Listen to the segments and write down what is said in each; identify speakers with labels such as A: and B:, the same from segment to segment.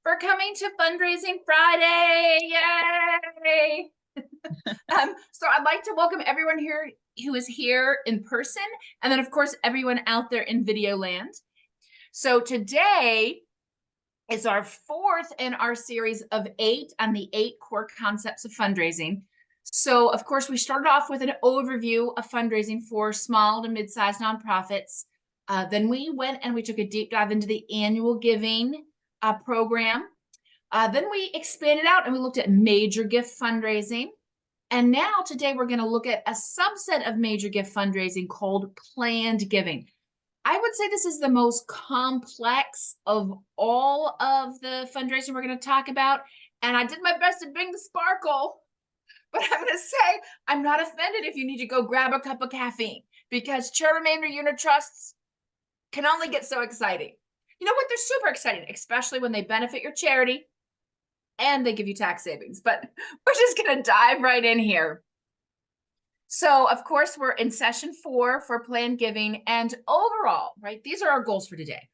A: for coming to Fundraising Friday. Yay! So I'd like to welcome everyone here who is here in person, and then of course everyone out there in video land. So today is our fourth in our series of 8 on the 8 core concepts of fundraising. So of course we started off with an overview of fundraising for small to mid-sized nonprofits. Then we went and we took a deep dive into the annual giving program. Then we expanded out and we looked at major gift fundraising. And now today we're going to look at a subset of major gift fundraising called planned giving. I would say this is the most complex of all of the fundraising we're going to talk about. And I did my best to bring the sparkle, but I'm going to say I'm not offended if you need to go grab a cup of caffeine, because charitable remainder unit trusts can only get so exciting. You know what? They're super exciting, especially when they benefit your charity and they give you tax savings. But we're just going to dive right in here. So, of course, we're in session 4 for planned giving. And overall, right, these are our goals for today.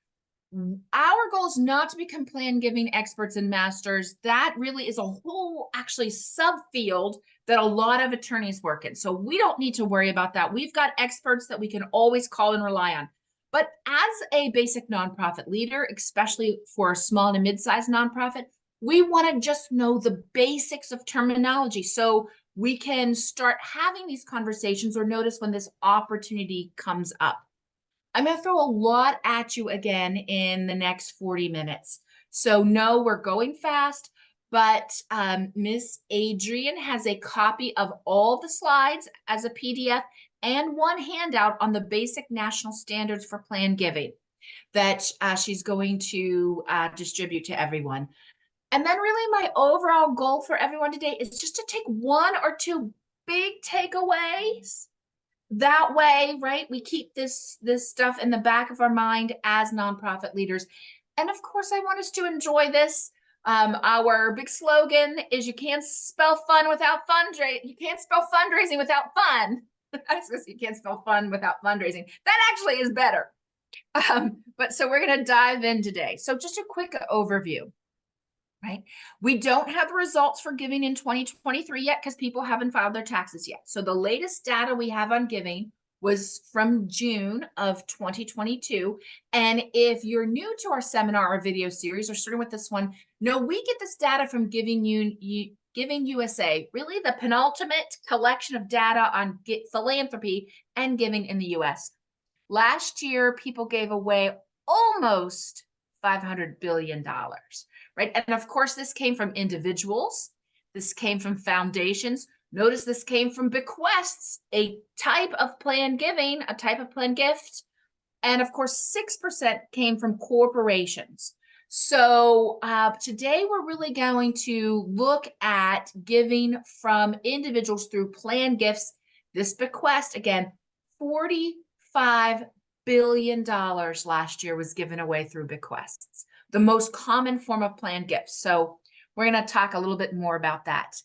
A: Our goal is not to become planned giving experts and masters. That really is a whole actually subfield that a lot of attorneys work in. So we don't need to worry about that. We've got experts that we can always call and rely on. But as a basic nonprofit leader, especially for a small to mid-sized nonprofit, we want to just know the basics of terminology so we can start having these conversations or notice when this opportunity comes up. I'm going to throw a lot at you again in the next 40 minutes. So no, we're going fast, but Miss Adrian has a copy of all the slides as a PDF and one handout on the basic national standards for planned giving that she's going to distribute to everyone. And then really my overall goal for everyone today is just to take 1 or 2 big takeaways. That way, right, we keep this stuff in the back of our mind as nonprofit leaders. And of course, I want us to enjoy this. Our big slogan is you can't spell fun without fundraising. You can't spell fundraising without fun. I was going to say you can't spell fun without fundraising. That actually is better. But so we're going to dive in today. So just a quick overview. Right? We don't have the results for giving in 2023 yet because people haven't filed their taxes yet. So the latest data we have on giving was from June of 2022. And if you're new to our seminar or video series or starting with this one, no, we get this data from Giving USA, really the penultimate collection of data on philanthropy and giving in the US. Last year, people gave away almost $500 billion. Right? And of course, this came from individuals. This came from foundations. Notice this came from bequests, a type of planned giving, a type of planned gift. And of course, 6% came from corporations. So today we're really going to look at giving from individuals through planned gifts. This bequest, again, $45 billion last year was given away through bequests, the most common form of planned gifts. So we're going to talk a little bit more about that.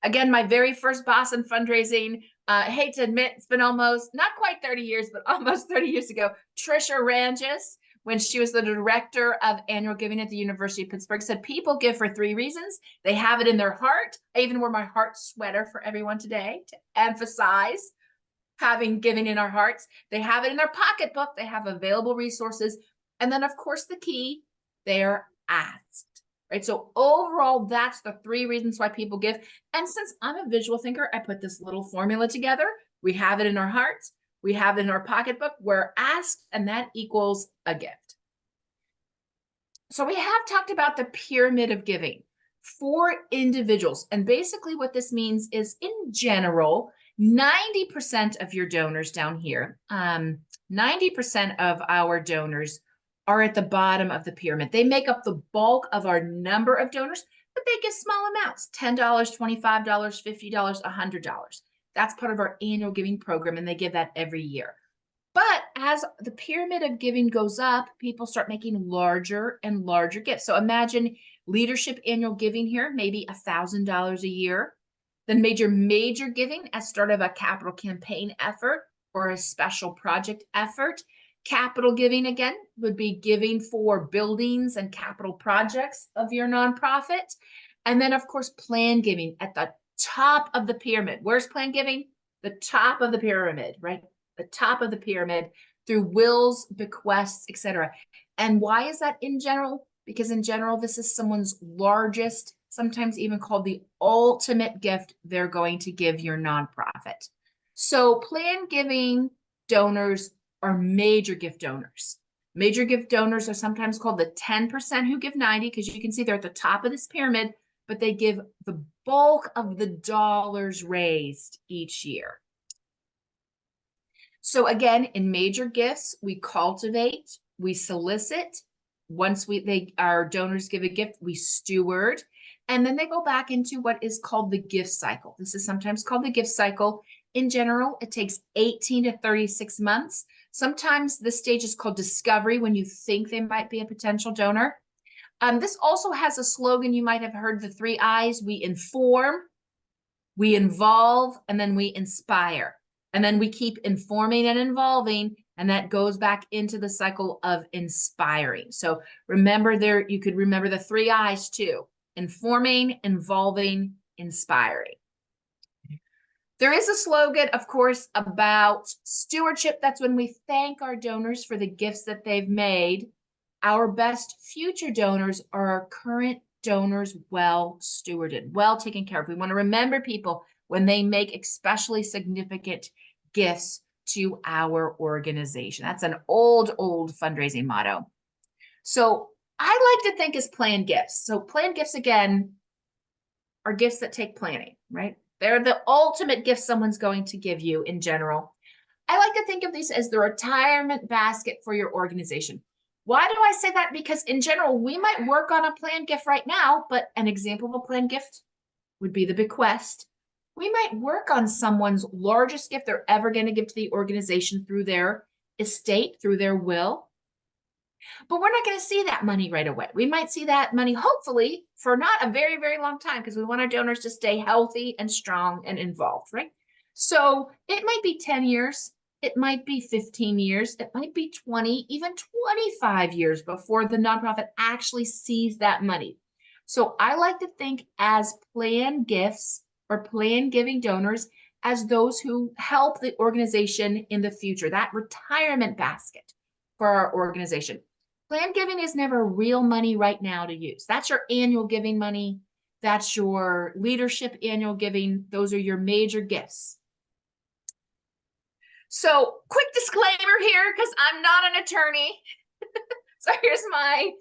A: Again, my very first boss in fundraising, I hate to admit, it's been almost, not quite 30 years, but almost 30 years ago, Trisha Rangis, when she was the director of annual giving at the University of Pittsburgh, said people give for 3 reasons. They have it in their heart. I even wore my heart sweater for everyone today to emphasize having giving in our hearts. They have it in their pocketbook. They have available resources. And then, of course, the key, they're asked, right? So overall, that's the 3 reasons why people give. And since I'm a visual thinker, I put this little formula together. We have it in our hearts. We have it in our pocketbook. We're asked, and that equals a gift. So we have talked about the pyramid of giving for individuals. And basically what this means is, in general, 90% of your donors down here, 90% of our donors are at the bottom of the pyramid. They make up the bulk of our number of donors, but they give small amounts, $10, $25, $50, $100. That's part of our annual giving program, and they give that every year. But as the pyramid of giving goes up, people start making larger and larger gifts. So imagine leadership annual giving here, maybe $1,000 a year. Then major giving as start of a capital campaign effort or a special project effort Capital giving, again, would be giving for buildings and capital projects of your nonprofit. And then, of course, plan giving at the top of the pyramid. Where's plan giving? The top of the pyramid, right? The top of the pyramid through wills, bequests, etc. And why is that in general? Because in general, this is someone's largest, sometimes even called the ultimate gift they're going to give your nonprofit. So plan giving donors are major gift donors. Major gift donors are sometimes called the 10% who give 90, because you can see they're at the top of this pyramid, but they give the bulk of the dollars raised each year. So again, in major gifts, we cultivate, we solicit. Once our donors give a gift, we steward, and then they go back into what is called the gift cycle. This is sometimes called the gift cycle. In general, it takes 18 to 36 months. Sometimes this stage is called discovery, when you think they might be a potential donor. This also has a slogan. You might have heard the 3 I's. We inform, we involve, and then we inspire. And then we keep informing and involving, and that goes back into the cycle of inspiring. So remember there, you could remember the 3 I's too: informing, involving, inspiring. There is a slogan, of course, about stewardship. That's when we thank our donors for the gifts that they've made. Our best future donors are our current donors, well stewarded, well taken care of. We want to remember people when they make especially significant gifts to our organization. That's an old fundraising motto. So I like to think as planned gifts. So planned gifts, again, are gifts that take planning, right? They're the ultimate gift someone's going to give you in general. I like to think of these as the retirement basket for your organization. Why do I say that? Because in general, we might work on a planned gift right now, but an example of a planned gift would be the bequest. We might work on someone's largest gift they're ever going to give to the organization through their estate, through their will. But we're not going to see that money right away. We might see that money, hopefully, for not a very, very long time, because we want our donors to stay healthy and strong and involved, right? So it might be 10 years. It might be 15 years. It might be 20, even 25 years before the nonprofit actually sees that money. So I like to think as planned gifts or planned giving donors as those who help the organization in the future, that retirement basket for our organization. Planned giving is never real money right now to use. That's your annual giving money. That's your leadership annual giving. Those are your major gifts. So quick disclaimer here, because I'm not an attorney. So here's my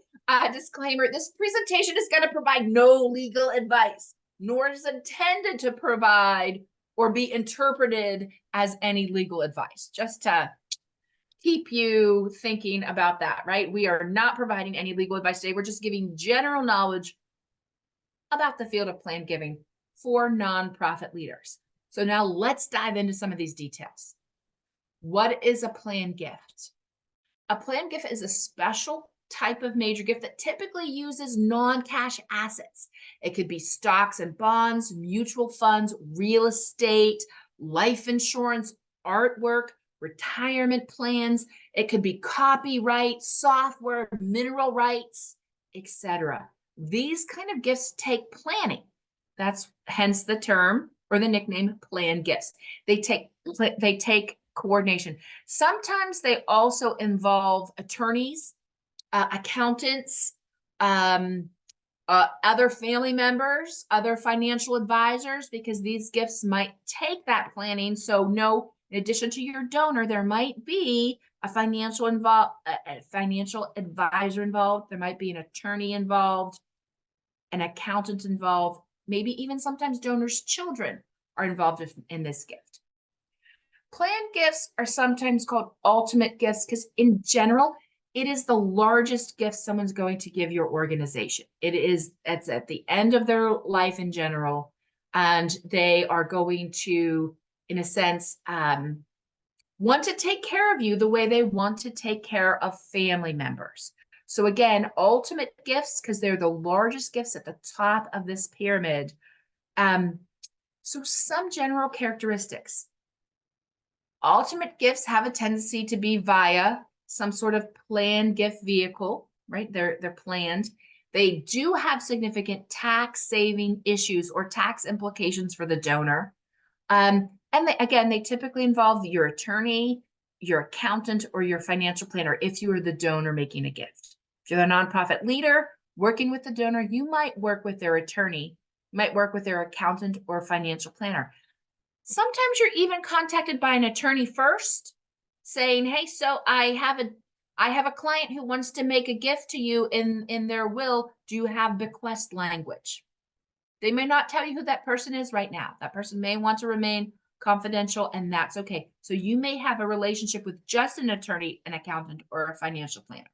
A: disclaimer. This presentation is going to provide no legal advice, nor is it intended to provide or be interpreted as any legal advice. Just to keep you thinking about that, right? We are not providing any legal advice today. We're just giving general knowledge about the field of planned giving for nonprofit leaders. So now let's dive into some of these details. What is a planned gift? A planned gift is a special type of major gift that typically uses non-cash assets. It could be stocks and bonds, mutual funds, real estate, life insurance, artwork, retirement plans. It could be copyright, software, mineral rights, etc. These kind of gifts take planning. That's hence the term or the nickname planned gifts. They take coordination. Sometimes they also involve attorneys, accountants, other family members, other financial advisors, because these gifts might take that planning. So no, in addition to your donor, there might be a financial advisor involved. There might be an attorney involved, an accountant involved, maybe even sometimes donors' children are involved in this gift. Planned gifts are sometimes called ultimate gifts because in general, it is the largest gift someone's going to give your organization. It's at the end of their life in general, and they are going to, in a sense, want to take care of you the way they want to take care of family members. So again, ultimate gifts, because they're the largest gifts at the top of this pyramid. So some general characteristics. Ultimate gifts have a tendency to be via some sort of planned gift vehicle, right? They're planned. They do have significant tax saving issues or tax implications for the donor. And again, they typically involve your attorney, your accountant, or your financial planner if you are the donor making a gift. If you're the nonprofit leader working with the donor, you might work with their attorney, might work with their accountant or financial planner. Sometimes you're even contacted by an attorney first saying, hey, so I have a client who wants to make a gift to you in their will. Do you have bequest language? They may not tell you who that person is right now. That person may want to remain confidential, and that's okay. So you may have a relationship with just an attorney, an accountant, or a financial planner.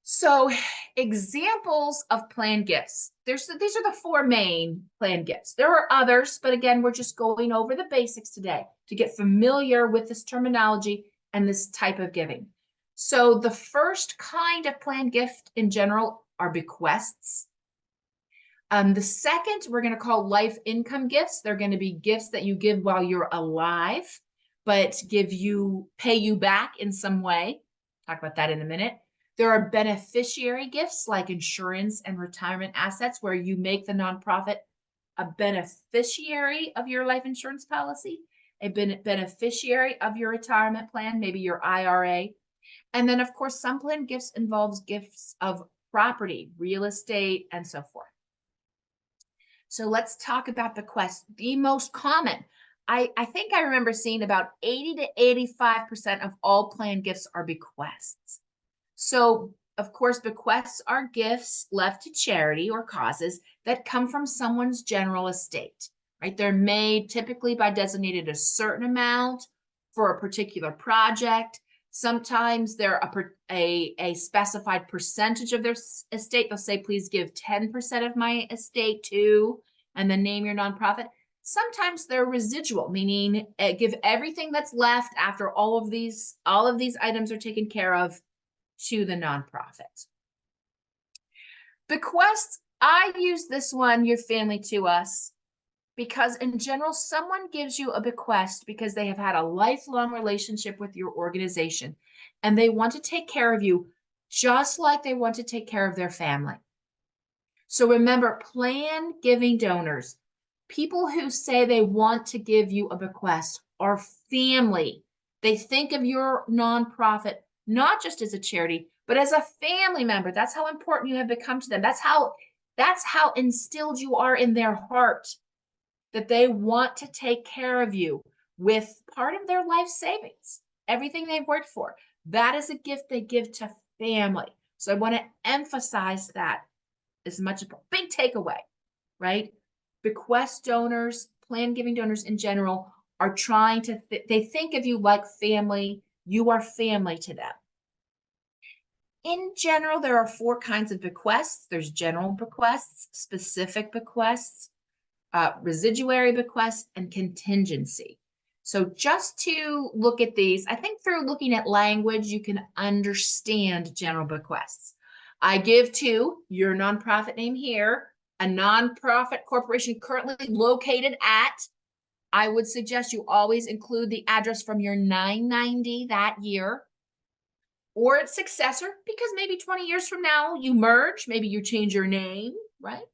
A: So examples of planned gifts. These are the four main planned gifts. There are others, but again, we're just going over the basics today to get familiar with this terminology and this type of giving. So the first kind of planned gift in general are bequests. The second we're going to call life income gifts. They're going to be gifts that you give while you're alive, but pay you back in some way. Talk about that in a minute. There are beneficiary gifts like insurance and retirement assets, where you make the nonprofit a beneficiary of your life insurance policy, a beneficiary of your retirement plan, maybe your IRA. And then, of course, some planned gifts involves gifts of property, real estate, and so forth. So let's talk about bequests. The most common, I think I remember seeing about 80 to 85% of all planned gifts are bequests. So, of course, bequests are gifts left to charity or causes that come from someone's general estate, right? They're made typically by designated a certain amount for a particular project. Sometimes they're a specified percentage of their estate. They'll say, please give 10% of my estate to, and then name your nonprofit. Sometimes they're residual, meaning give everything that's left after all of these items are taken care of to the nonprofit. Bequests, I use this one, your family to us, because in general, someone gives you a bequest because they have had a lifelong relationship with your organization and they want to take care of you just like they want to take care of their family. So remember, plan giving donors, people who say they want to give you a bequest, are family. They think of your nonprofit not just as a charity, but as a family member. That's how important you have become to them. That's how instilled you are in their heart, that they want to take care of you with part of their life savings, everything they've worked for. That is a gift they give to family. So I want to emphasize that as much as a big takeaway, right? Bequest donors, plan giving donors in general are trying to, they think of you like family. You are family to them. In general, there are four kinds of bequests. There's general bequests, specific bequests, residuary bequests, and contingency. So just to look at these, I think through looking at language, you can understand general bequests. I give to your nonprofit name here, a nonprofit corporation currently located at, I would suggest you always include the address from your 990 that year, or its successor, because maybe 20 years from now you merge, maybe you change your name, right?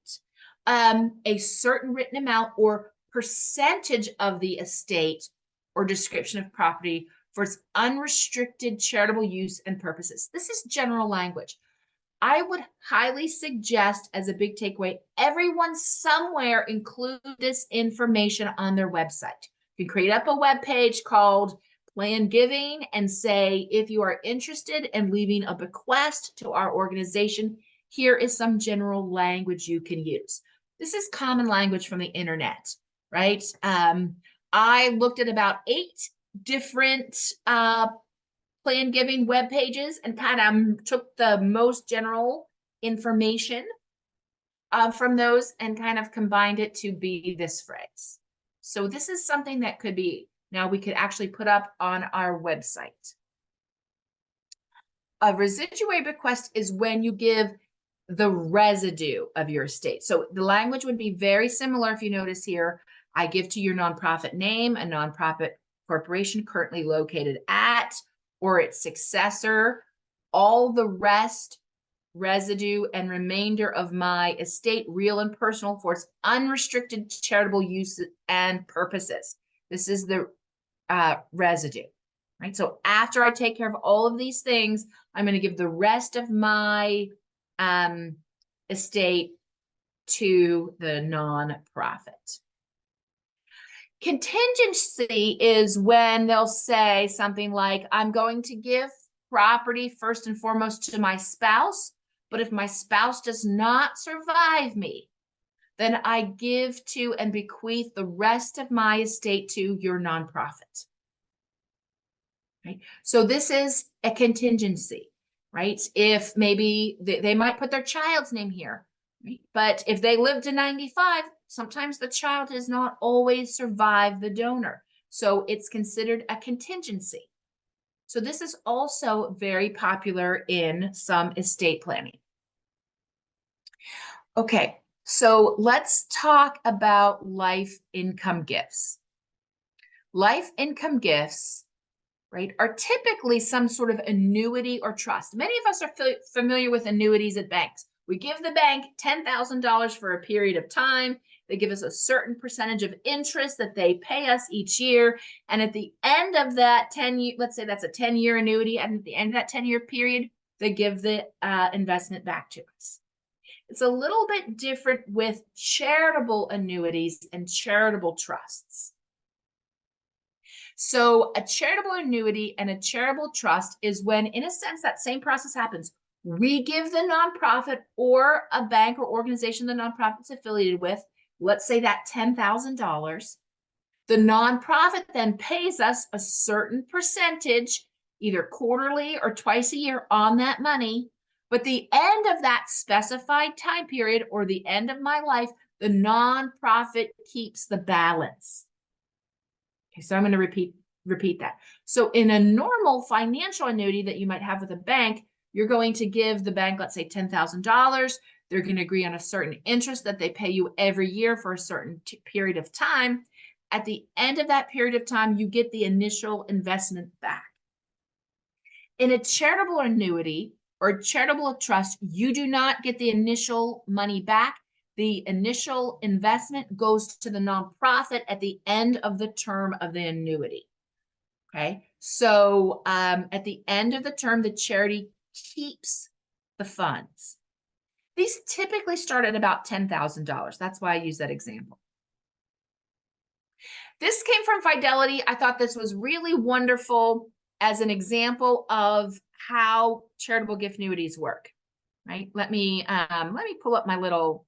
A: A certain written amount or percentage of the estate or description of property for its unrestricted charitable use and purposes. This is general language. I would highly suggest, as a big takeaway, everyone somewhere include this information on their website. You can create up a web page called Plan Giving and say, if you are interested in leaving a bequest to our organization, here is some general language you can use. This is common language from the internet, right? I looked at about 8 different plan giving web pages and kind of took the most general information from those and kind of combined it to be this phrase. So this is something that could be, now we could actually put up on our website. A residuary bequest is when you give the residue of your estate. So the language would be very similar. If you notice here, I give to your nonprofit name, a nonprofit corporation currently located at, or its successor, all the rest, residue, and remainder of my estate, real and personal, for its unrestricted charitable use and purposes. This is the residue, right? So after I take care of all of these things, I'm going to give the rest of my estate to the nonprofit. Contingency is when they'll say something like, I'm going to give property first and foremost to my spouse, but if my spouse does not survive me, then I give to and bequeath the rest of my estate to your nonprofit. Right? So this is a contingency, right? If maybe they might put their child's name here, right? But if they live to 95, sometimes the child does not always survive the donor. So it's considered a contingency. So this is also very popular in some estate planning. Okay, so let's talk about life income gifts. Life income gifts, right, are typically some sort of annuity or trust. Many of us are familiar with annuities at banks. We give the bank $10,000 for a period of time. They give us a certain percentage of interest that they pay us each year. And at the end of that 10-year, let's say that's a 10-year annuity, and at the end of that 10-year period, they give the investment back to us. It's a little bit different with charitable annuities and charitable trusts. So a charitable annuity and a charitable trust is when, in a sense, that same process happens. We give the nonprofit or a bank or organization the nonprofit's affiliated with, let's say that $10,000. The nonprofit then pays us a certain percentage, either quarterly or twice a year, on that money. But the end of that specified time period, or the end of my life, the nonprofit keeps the balance. Okay, so I'm going to repeat that. So in a normal financial annuity that you might have with a bank, you're going to give the bank, let's say $10,000. They're going to agree on a certain interest that they pay you every year for a certain period of time. At the end of that period of time, you get the initial investment back. In a charitable annuity or charitable trust, you do not get the initial money back. The initial investment goes to the nonprofit at the end of the term of the annuity. Okay, so at the end of the term, the charity keeps the funds. These typically start at about $10,000. That's why I use that example. This came from Fidelity. I thought this was really wonderful as an example of how charitable gift annuities work. Right? Let me pull up my little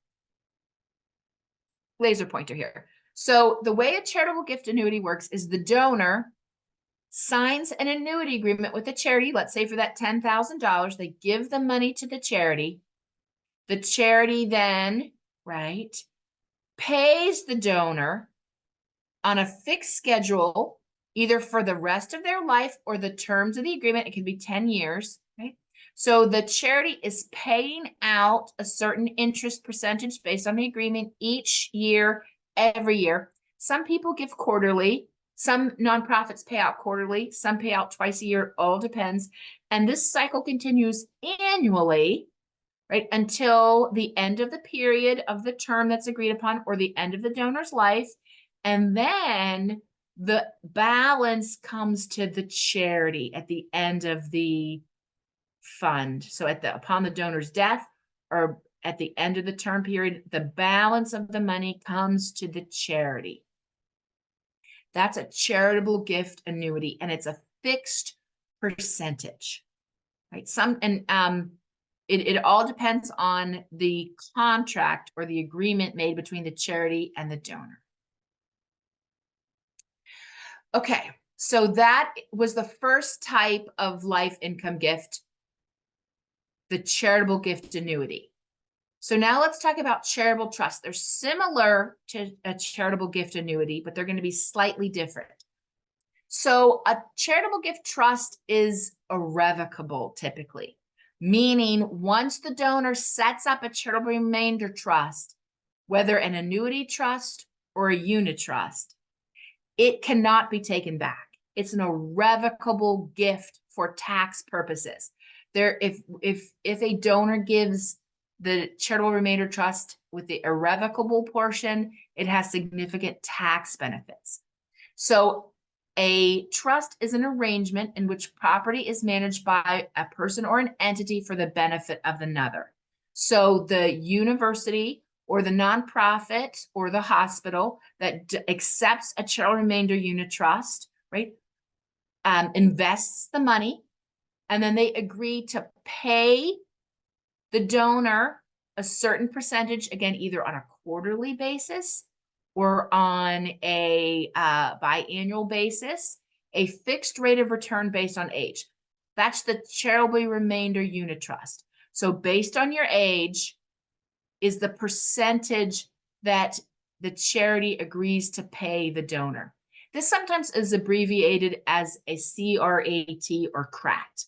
A: laser pointer here. So the way a charitable gift annuity works is the donor signs an annuity agreement with the charity. Let's say for that $10,000, they give the money to the charity. The charity then, right, pays the donor on a fixed schedule, either for the rest of their life or the terms of the agreement. It can be 10 years, right? So the charity is paying out a certain interest percentage based on the agreement each year, every year. Some people give quarterly. Some nonprofits pay out quarterly. Some pay out twice a year. All depends. And this cycle continues annually, right, until the end of the period of the term that's agreed upon or the end of the donor's life. And then the balance comes to the charity at the end of the fund. So upon the donor's death or at the end of the term period, the balance of the money comes to the charity. That's a charitable gift annuity, and it's a fixed percentage, right? It all depends on the contract or the agreement made between the charity and the donor. Okay, so that was the first type of life income gift, the charitable gift annuity. So now let's talk about charitable trust. They're similar to a charitable gift annuity, but they're going to be slightly different. So a charitable gift trust is irrevocable typically, meaning once the donor sets up a charitable remainder trust, whether an annuity trust or a unit trust, it cannot be taken back. It's an irrevocable gift for tax purposes. If a donor gives the charitable remainder trust with the irrevocable portion, it has significant tax benefits. So a trust is an arrangement in which property is managed by a person or an entity for the benefit of another. So the university or the nonprofit or the hospital that accepts a charitable remainder unit trust, right, invests the money, and then they agree to pay the donor a certain percentage, again, either on a quarterly basis or on a biannual basis, a fixed rate of return based on age. That's the charitable remainder unit trust. So based on your age is the percentage that the charity agrees to pay the donor. This sometimes is abbreviated as a CRAT or CRAT.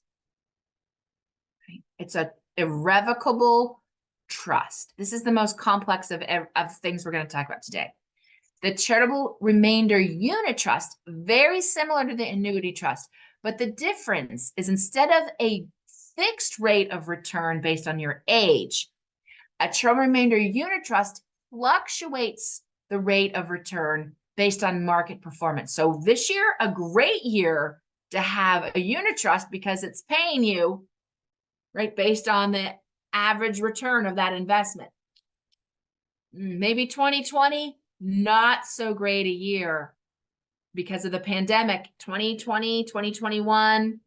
A: It's an irrevocable trust. This is the most complex of things we're going to talk about today. The charitable remainder unit trust, very similar to the annuity trust, but the difference is instead of a fixed rate of return based on your age, a charitable remainder unit trust fluctuates the rate of return based on market performance. So this year, a great year to have a unit trust because it's paying you, right, based on the average return of that investment. Maybe 2020, not so great a year because of the pandemic. 2020, 2021,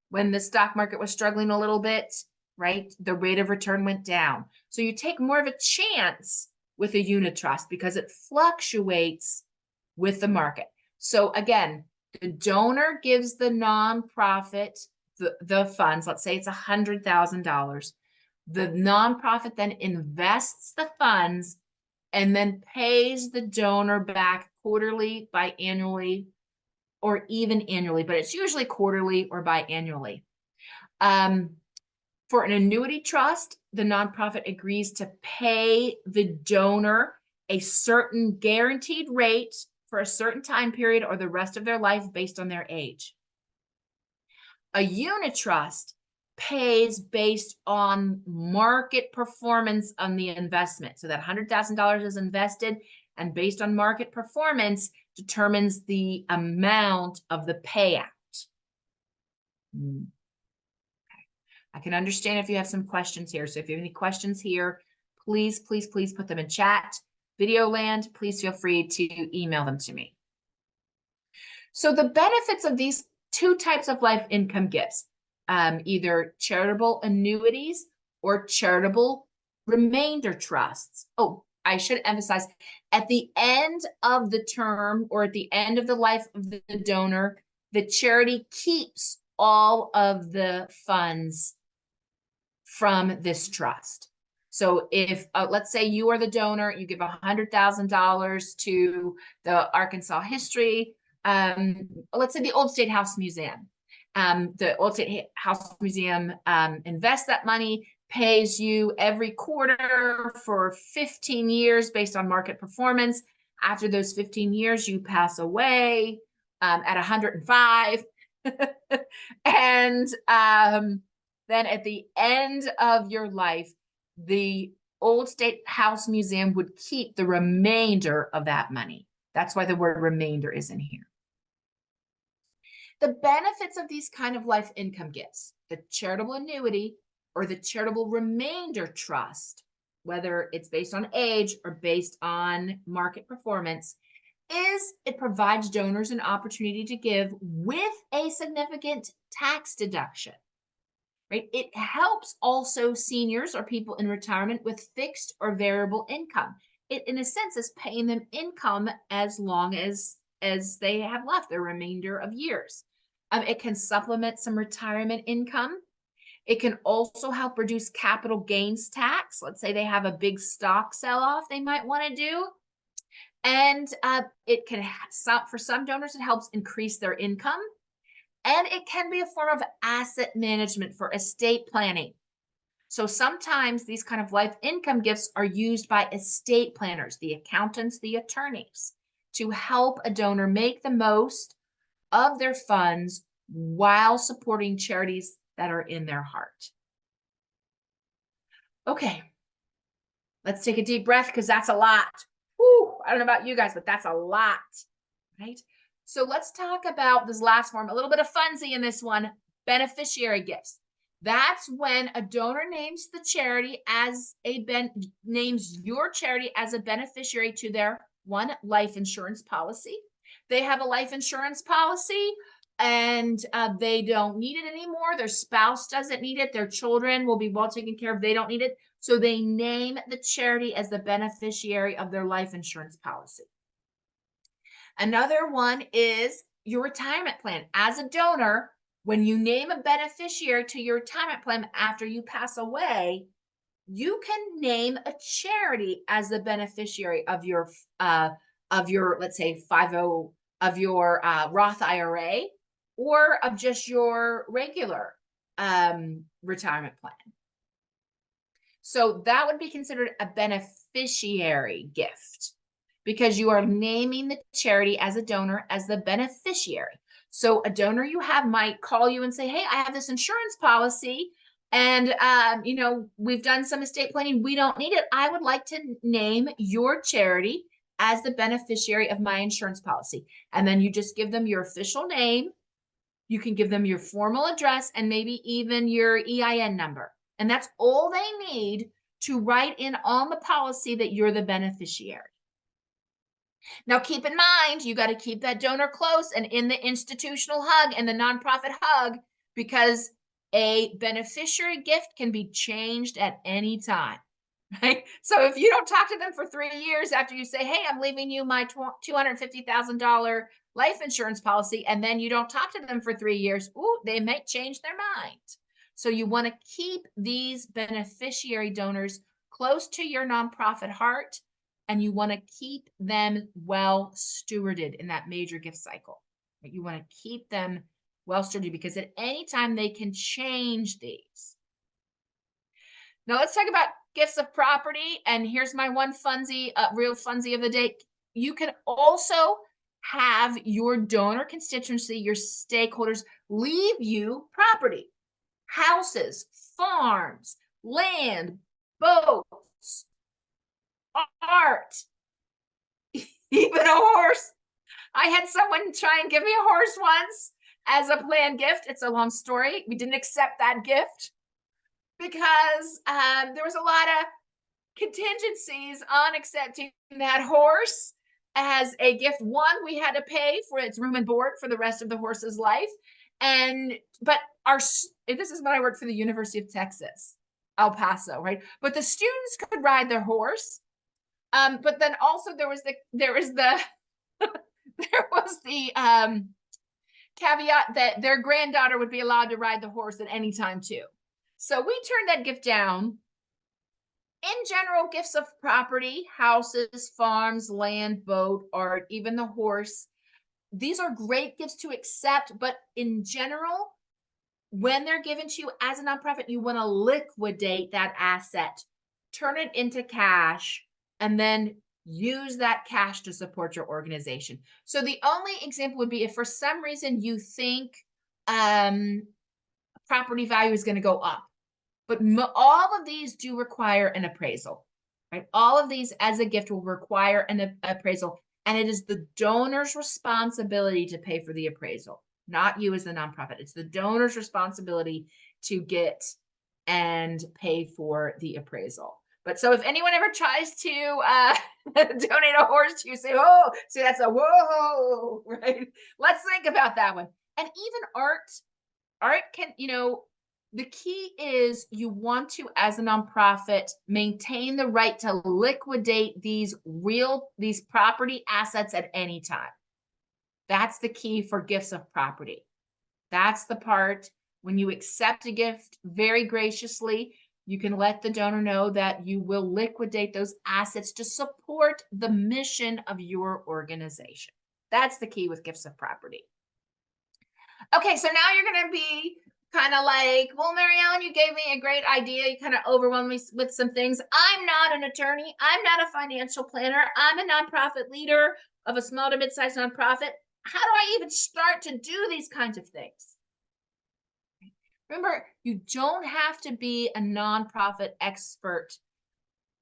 A: when the stock market was struggling a little bit, right, the rate of return went down. So you take more of a chance with a unit trust because it fluctuates with the market. So again, the donor gives the nonprofit the funds. Let's say it's $100,000. The nonprofit then invests the funds and then pays the donor back quarterly, biannually, or even annually, but it's usually quarterly or biannually. For an annuity trust, the nonprofit agrees to pay the donor a certain guaranteed rate for a certain time period or the rest of their life based on their age. A unit trust pays based on market performance on the investment. So that $100,000 is invested, and based on market performance determines the amount of the payout. Okay. I can understand if you have some questions here. So if you have any questions here, please put them in chat. Video land, please feel free to email them to me. So the benefits of these two types of life income gifts, either charitable annuities or charitable remainder trusts. Oh, I should emphasize, at the end of the term or at the end of the life of the donor, the charity keeps all of the funds from this trust. So if, let's say you are the donor, you give $100,000 to the Arkansas History, let's say the Old State House Museum. The Old State House Museum invests that money, pays you every quarter for 15 years based on market performance. After those 15 years, you pass away at 105. And then at the end of your life, the Old State House Museum would keep the remainder of that money. That's why the word remainder is in here. The benefits of these kind of life income gifts, the charitable annuity or the charitable remainder trust, whether it's based on age or based on market performance, is it provides donors an opportunity to give with a significant tax deduction, right? It helps also seniors or people in retirement with fixed or variable income. It, in a sense, is paying them income as long as they have left their remainder of years. It can supplement some retirement income. It can also help reduce capital gains tax. Let's say they have a big stock sell-off they might want to do. And it can, for some donors, it helps increase their income. And it can be a form of asset management for estate planning. So sometimes these kind of life income gifts are used by estate planners, the accountants, the attorneys, to help a donor make the most of their funds while supporting charities that are in their heart. Okay, let's take a deep breath because that's a lot. Whew, I don't know about you guys, but that's a lot, right? So let's talk about this last form, a little bit of funsy in this one, beneficiary gifts. That's when a donor names the charity as names your charity as a beneficiary to their one life insurance policy. They have a life insurance policy and they don't need it anymore. Their spouse doesn't need it. Their children will be well taken care of. They don't need it. So they name the charity as the beneficiary of their life insurance policy. Another one is your retirement plan. As a donor, when you name a beneficiary to your retirement plan after you pass away, you can name a charity as the beneficiary of your let's say 50 of your Roth IRA or of just your regular retirement plan. So that would be considered a beneficiary gift because you are naming the charity as a donor as the beneficiary. So a donor you have might call you and say, hey, I have this insurance policy and, we've done some estate planning. We don't need it. I would like to name your charity as the beneficiary of my insurance policy. And then you just give them your official name. You can give them your formal address and maybe even your EIN number. And that's all they need to write in on the policy that you're the beneficiary. Now, keep in mind, you got to keep that donor close and in the institutional hug and the nonprofit hug because a beneficiary gift can be changed at any time, right? So if you don't talk to them for 3 years after you say, hey, I'm leaving you my $250,000 life insurance policy, and then you don't talk to them for 3 years, ooh, they might change their mind. So you want to keep these beneficiary donors close to your nonprofit heart, and you want to keep them well stewarded in that major gift cycle. You want to keep them well stewarded because at any time they can change these. Now let's talk about gifts of property. And here's my one real funsy of the day. You can also have your donor constituency, your stakeholders, leave you property, houses, farms, land, boats, art, even a horse. I had someone try and give me a horse once as a planned gift. It's a long story. We didn't accept that gift because there was a lot of contingencies on accepting that horse as a gift. One, we had to pay for its room and board for the rest of the horse's life. But this is when I worked for the University of Texas, El Paso, right? But the students could ride their horse. But then also there was the there was the caveat that their granddaughter would be allowed to ride the horse at any time too. So we turned that gift down. In general, gifts of property, houses, farms, land, boat, art, even the horse, these are great gifts to accept, but in general, when they're given to you as a nonprofit, you want to liquidate that asset, turn it into cash, and then use that cash to support your organization. So the only example would be if for some reason you think property value is going to go up, but all of these do require an appraisal, right? All of these as a gift will require an appraisal, and it is the donor's responsibility to pay for the appraisal, not you as the nonprofit. It's the donor's responsibility to get and pay for the appraisal. But so if anyone ever tries to donate a horse to you, say, oh, see, that's a whoa, right? Let's think about that one. And even art can, the key is you want to, as a nonprofit, maintain the right to liquidate these property assets at any time. That's the key for gifts of property. That's the part when you accept a gift very graciously, you can let the donor know that you will liquidate those assets to support the mission of your organization. That's the key with gifts of property. Okay, so now you're going to be kind of like, well, Marianne, you gave me a great idea. You kind of overwhelmed me with some things. I'm not an attorney. I'm not a financial planner. I'm a nonprofit leader of a small to mid-sized nonprofit. How do I even start to do these kinds of things? Remember, you don't have to be a nonprofit expert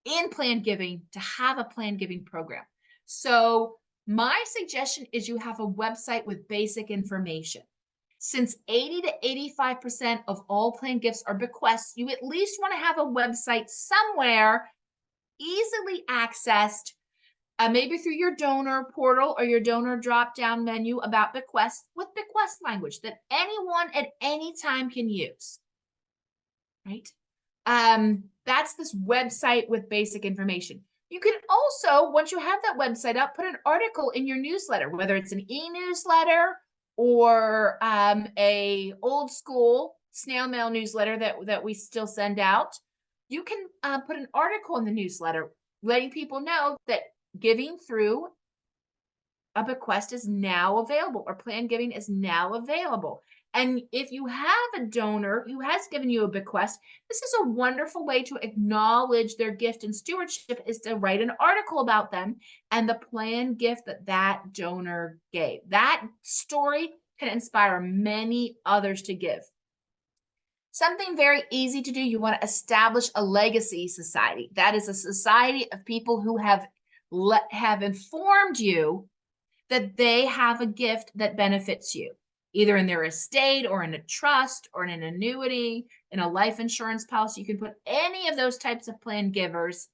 A: in plan giving to have a plan giving program. So my suggestion is you have a website with basic information. Since 80 to 85% of all plan gifts are bequests, you at least want to have a website somewhere easily accessed, maybe through your donor portal or your donor drop-down menu about bequests with bequest language that anyone at any time can use, right? That's this website with basic information. You can also, once you have that website up, put an article in your newsletter, whether it's an e-newsletter or a old school snail mail newsletter that we still send out. You can put an article in the newsletter letting people know that giving through a bequest is now available, or plan giving is now available. And if you have a donor who has given you a bequest, this is a wonderful way to acknowledge their gift and stewardship, is to write an article about them and the planned gift that that donor gave. That story can inspire many others to give. Something very easy to do, you want to establish a legacy society. That is a society of people who have informed you that they have a gift that benefits you, either in their estate or in a trust or in an annuity, in a life insurance policy. You can put any of those types of plan givers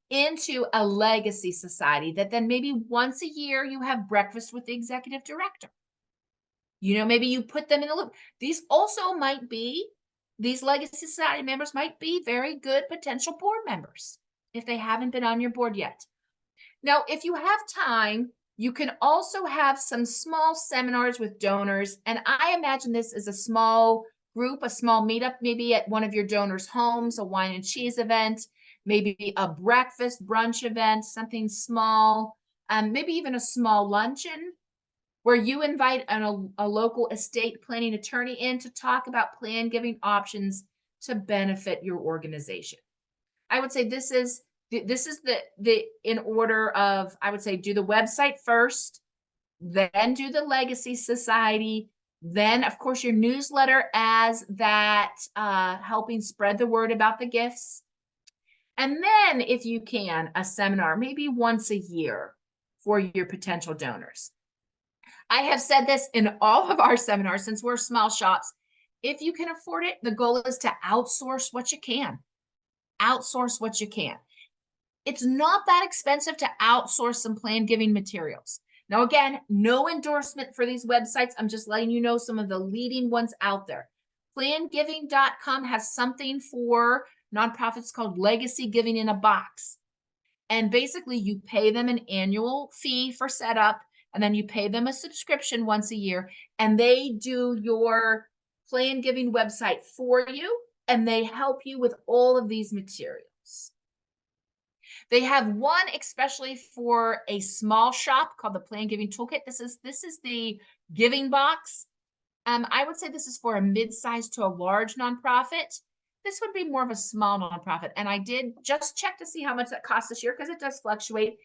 A: into a legacy society that then maybe once a year you have breakfast with the executive director. Maybe you put them in a loop. These legacy society members might be very good potential board members if they haven't been on your board yet. Now, if you have time, you can also have some small seminars with donors. And I imagine this is a small group, a small meetup, maybe at one of your donors' homes, a wine and cheese event, maybe a breakfast brunch event, something small, maybe even a small luncheon where you invite a local estate planning attorney in to talk about plan giving options to benefit your organization. I would say this is the in order of, I would say, do the website first, then do the legacy society, then of course your newsletter as that helping spread the word about the gifts, and then if you can, a seminar maybe once a year for your potential donors. I have said this in all of our seminars, since we're small shops, if you can afford it, the goal is to outsource what you can. Outsource what you can. It's not that expensive to outsource some plan giving materials. Now, again, no endorsement for these websites. I'm just letting you know some of the leading ones out there. Plangiving.com has something for nonprofits called Legacy Giving in a Box. And basically, you pay them an annual fee for setup, and then you pay them a subscription once a year, and they do your plan giving website for you, and they help you with all of these materials. They have one especially for a small shop called the Plan Giving Toolkit. This is the giving box. I would say this is for a mid-sized to a large nonprofit. This would be more of a small nonprofit. And I did just check to see how much that costs this year, because it does fluctuate.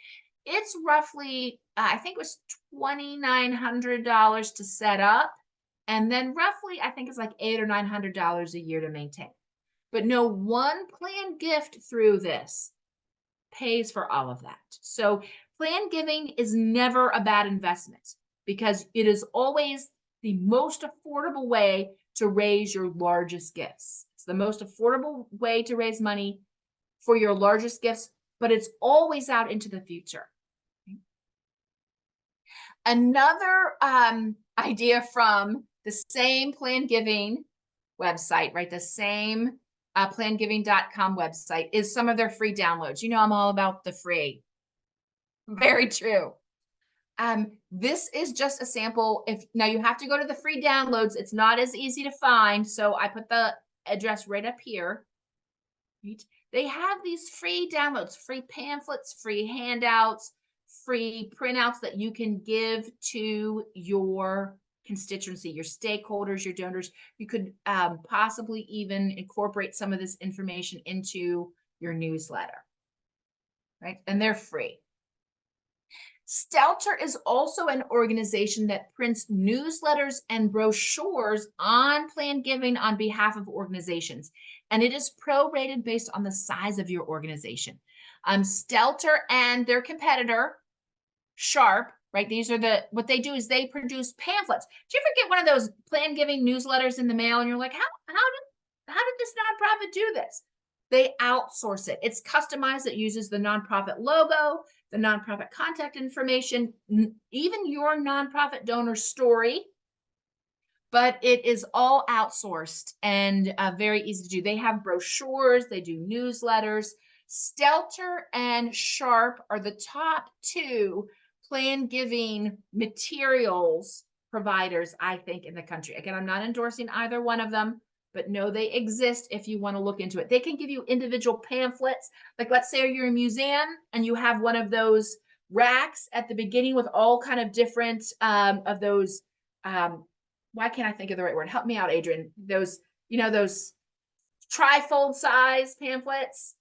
A: It's roughly, I think it was $2,900 to set up. And then roughly, I think it's like $800 or $900 a year to maintain. But no one plan gift through this pays for all of that. So plan giving is never a bad investment, because it is always the most affordable way to raise your largest gifts. It's the most affordable way to raise money for your largest gifts, but it's always out into the future. Another idea from the same plan giving website, right? The same plangiving.com website is some of their free downloads. I'm all about the free. Very true. This is just a sample. Now you have to go to the free downloads. It's not as easy to find. So I put the address right up here. Right? They have these free downloads, free pamphlets, free handouts, free printouts that you can give to your constituency, your stakeholders, your donors. You could possibly even incorporate some of this information into your newsletter, right? And they're free. Stelter is also an organization that prints newsletters and brochures on planned giving on behalf of organizations, and it is prorated based on the size of your organization. Stelter and their competitor, Sharp, right? These are what they do is they produce pamphlets. Do you ever get one of those planned giving newsletters in the mail and you're like, how did this nonprofit do this? They outsource it. It's customized. It uses the nonprofit logo, the nonprofit contact information, even your nonprofit donor story, but it is all outsourced and very easy to do. They have brochures, they do newsletters. Stelter and Sharp are the top two planned giving materials providers, I think, in the country. Again, I'm not endorsing either one of them, but know they exist if you want to look into it. They can give you individual pamphlets. Like, let's say you're a museum and you have one of those racks at the beginning with all kind of different of those why can't I think of the right word? Help me out, Adrian. Those, those trifold size pamphlets,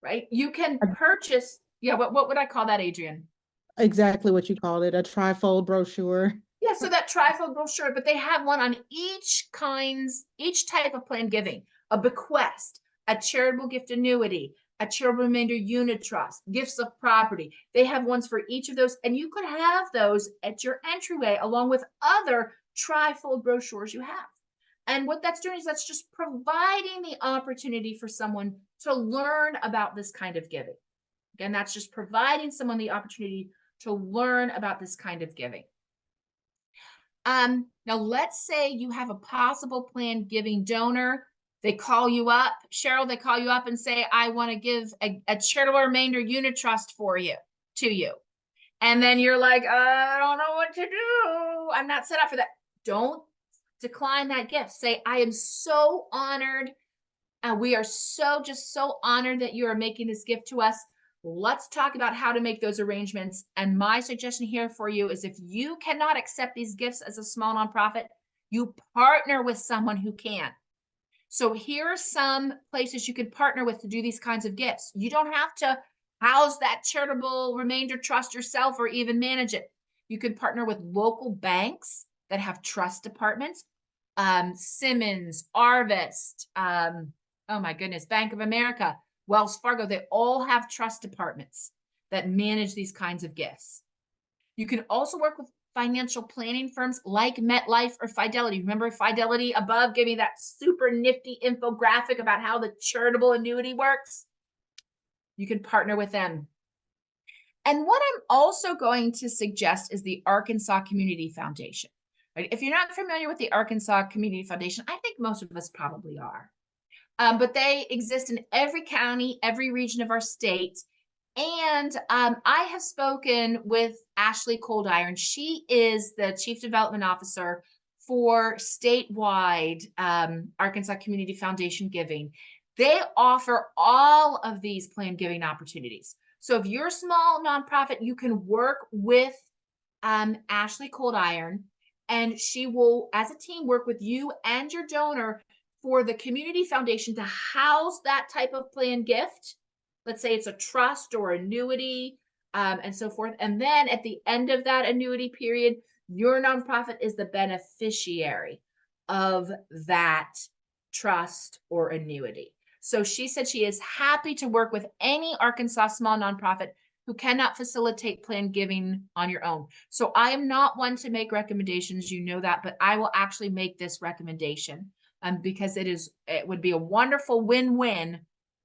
A: right? You can purchase, what would I call that, Adrian?
B: Exactly what you called it, a trifold brochure.
A: Yeah, so that trifold brochure, but they have one on each type of planned giving, a bequest, a charitable gift annuity, a charitable remainder unit trust, gifts of property. They have ones for each of those, and you could have those at your entryway along with other trifold brochures you have. And what that's doing is that's just providing the opportunity for someone to learn about this kind of giving. Again, that's just providing someone the opportunity to learn about this kind of giving. Now let's say you have a possible planned giving donor. They call you up, Cheryl, they call you up and say, I want to give a charitable remainder unit trust to you. And then you're like, I don't know what to do. I'm not set up for that. Don't decline that gift. Say, I am so honored. We are so honored that you are making this gift to us. Let's talk about how to make those arrangements. And my suggestion here for you is if you cannot accept these gifts as a small nonprofit, you partner with someone who can. So here are some places you could partner with to do these kinds of gifts. You don't have to house that charitable remainder trust yourself or even manage it. You could partner with local banks that have trust departments. Simmons, Arvest, oh my goodness, Bank of America, Wells Fargo, they all have trust departments that manage these kinds of gifts. You can also work with financial planning firms like MetLife or Fidelity. Remember Fidelity above gave me that super nifty infographic about how the charitable annuity works? You can partner with them. And what I'm also going to suggest is the Arkansas Community Foundation. Right? If you're not familiar with the Arkansas Community Foundation, I think most of us probably are. But they exist in every county, every region of our state. And I have spoken with Ashley Coldiron. She is the Chief Development Officer for statewide Arkansas Community Foundation Giving. They offer all of these planned giving opportunities. So if you're a small nonprofit, you can work with Ashley Coldiron, and she will, as a team, work with you and your donor for the community foundation to house that type of planned gift. Let's say it's a trust or annuity and so forth. And then at the end of that annuity period, your nonprofit is the beneficiary of that trust or annuity. So she said she is happy to work with any Arkansas small nonprofit who cannot facilitate planned giving on your own. So I am not one to make recommendations, you know that, but I will actually make this recommendation because it would be a wonderful win-win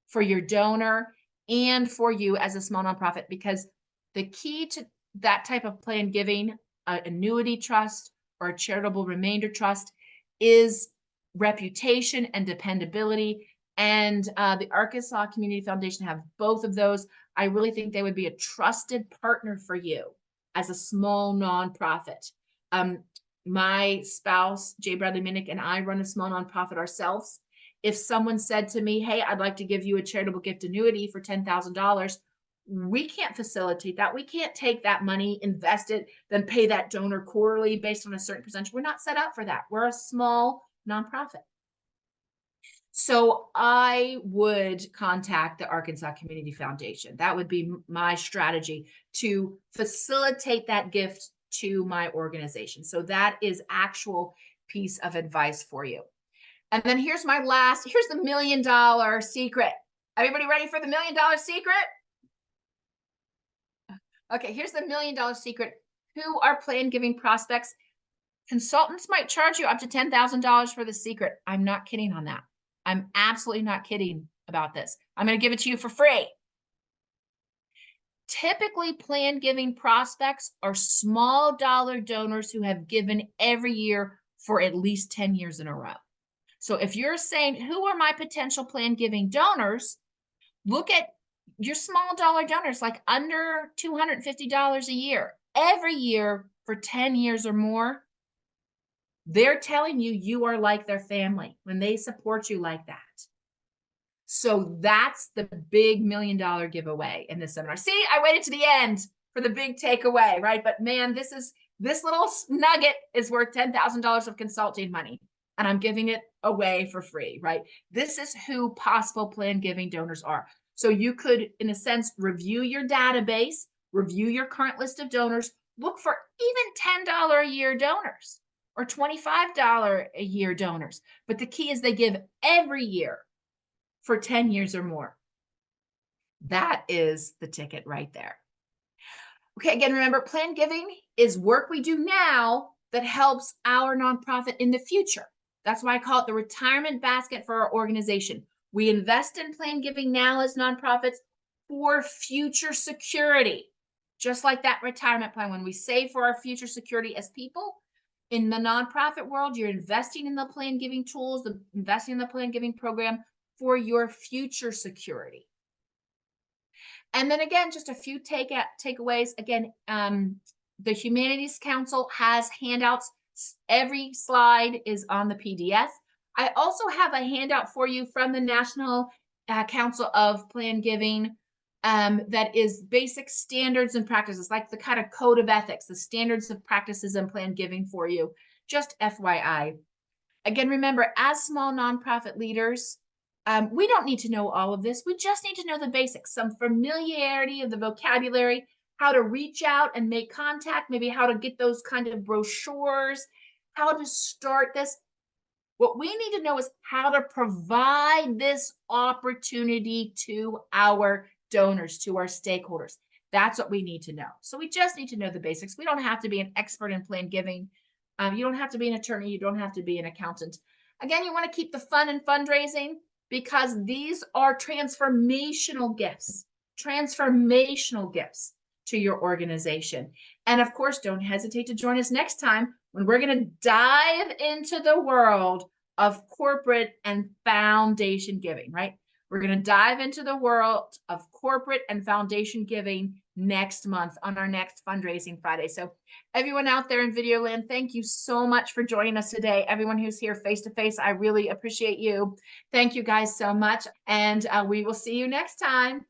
A: for your donor and for you as a small nonprofit, because the key to that type of planned giving, an annuity trust or a charitable remainder trust, is reputation and dependability. And the Arkansas Community Foundation have both of those. I really think they would be a trusted partner for you as a small nonprofit. My spouse, Jay Bradley Minnick, and I run a small nonprofit ourselves. If someone said to me, hey, I'd like to give you a charitable gift annuity for $10,000, we can't facilitate that. We can't take that money, invest it, then pay that donor quarterly based on a certain percentage. We're not set up for that. We're a small nonprofit. So I would contact the Arkansas Community Foundation. That would be my strategy to facilitate that gift to my organization. So that is actual piece of advice for you. And then here's the $1 million secret. Everybody ready for the $1 million secret? Okay, here's the $1 million secret. Who are plan giving prospects? Consultants might charge you up to $10,000 for the secret. I'm not kidding on that. I'm absolutely not kidding about this. I'm going to give it to you for free. Typically, plan giving prospects are small dollar donors who have given every year for at least 10 years in a row. So if you're saying, who are my potential plan giving donors? Look at your small dollar donors, like under $250 a year, every year for 10 years or more. They're telling you you are like their family when they support you like that. So that's the big $1 million giveaway in this seminar. See, I waited to the end for the big takeaway, right? But man, this little nugget is worth $10,000 of consulting money, and I'm giving it away for free, right? This is who possible plan giving donors are. So you could, in a sense, review your database, review your current list of donors, look for even $10 a year donors or $25 a year donors. But the key is they give every year for 10 years or more. That is the ticket right there. Okay, again, remember, plan giving is work we do now that helps our nonprofit in the future. That's why I call it the retirement basket for our organization. We invest in plan giving now as nonprofits for future security, just like that retirement plan. When we save for our future security as people, in the nonprofit world, you're investing in the plan giving tools, investing in the plan giving program for your future security. And then again, just a few takeaways. Again, the Humanities Council has handouts. Every slide is on the PDF. I also have a handout for you from the National Council of Plan Giving that is basic standards and practices, like the kind of code of ethics, the standards of practices and plan giving for you. Just FYI. Again, remember, as small nonprofit leaders, we don't need to know all of this. We just need to know the basics, some familiarity of the vocabulary, how to reach out and make contact, maybe how to get those kind of brochures, how to start this. What we need to know is how to provide this opportunity to our donors, to our stakeholders. That's what we need to know. So we just need to know the basics. We don't have to be an expert in plan giving. You don't have to be an attorney. You don't have to be an accountant. Again, you want to keep the fun and fundraising, because these are transformational gifts to your organization. And of course, don't hesitate to join us next time when we're going to dive into the world of corporate and foundation giving, right? We're going to dive into the world of corporate and foundation giving next month on our next Fundraising Friday. So everyone out there in video land, thank you so much for joining us today. Everyone who's here face to face, I really appreciate you. Thank you guys so much. And we will see you next time.